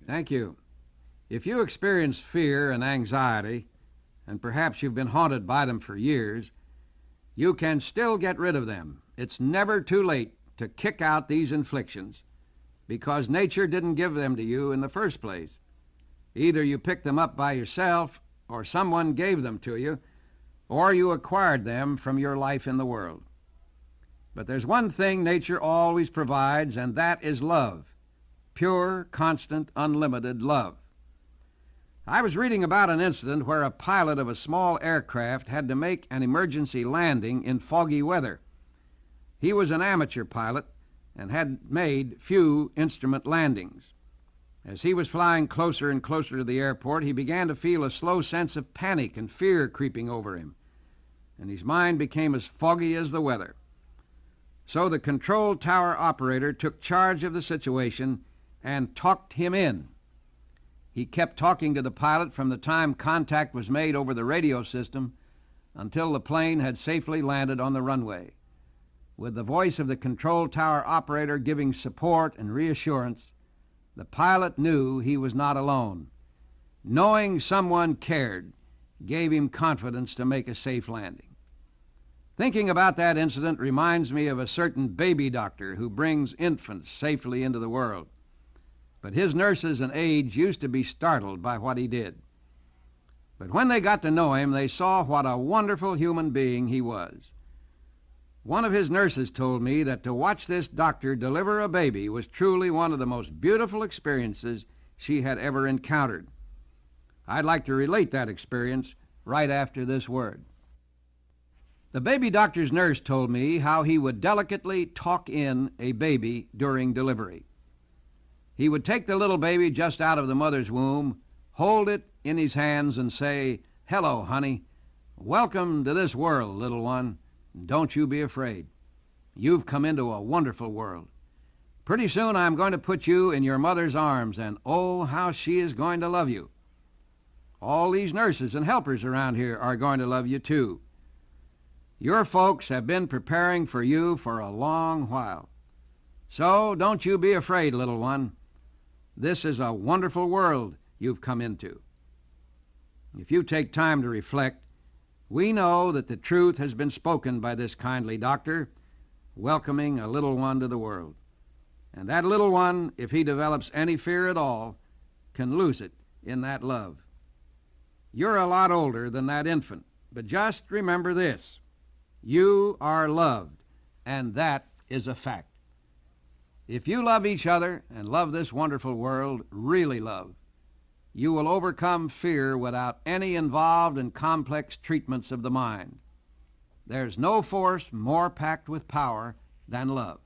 Thank you. If you experience fear and anxiety, and perhaps you've been haunted by them for years, you can still get rid of them. It's never too late to kick out these inflictions, because nature didn't give them to you in the first place. Either you picked them up by yourself, or someone gave them to you, or you acquired them from your life in the world. But there's one thing nature always provides, and that is love. Pure, constant, unlimited love. I was reading about an incident where a pilot of a small aircraft had to make an emergency landing in foggy weather. He was an amateur pilot and had made few instrument landings. As he was flying closer and closer to the airport, he began to feel a slow sense of panic and fear creeping over him, and his mind became as foggy as the weather. So the control tower operator took charge of the situation and talked him in. He kept talking to the pilot from the time contact was made over the radio system until the plane had safely landed on the runway. With the voice of the control tower operator giving support and reassurance, the pilot knew he was not alone. Knowing someone cared gave him confidence to make a safe landing. Thinking about that incident reminds me of a certain baby doctor who brings infants safely into the world. But his nurses and aides used to be startled by what he did. But when they got to know him, they saw what a wonderful human being he was. One of his nurses told me that to watch this doctor deliver a baby was truly one of the most beautiful experiences she had ever encountered. I'd like to relate that experience right after this word. The baby doctor's nurse told me how he would delicately talk in a baby during delivery. He would take the little baby just out of the mother's womb, hold it in his hands and say, "Hello, honey. Welcome to this world, little one. Don't you be afraid. You've come into a wonderful world. Pretty soon I'm going to put you in your mother's arms, and oh, how she is going to love you. All these nurses and helpers around here are going to love you too. Your folks have been preparing for you for a long while. So don't you be afraid, little one. This is a wonderful world you've come into." If you take time to reflect, we know that the truth has been spoken by this kindly doctor, welcoming a little one to the world. And that little one, if he develops any fear at all, can lose it in that love. You're a lot older than that infant, but just remember this: you are loved, and that is a fact. If you love each other and love this wonderful world, really love, you will overcome fear without any involved and complex treatments of the mind. There's no force more packed with power than love.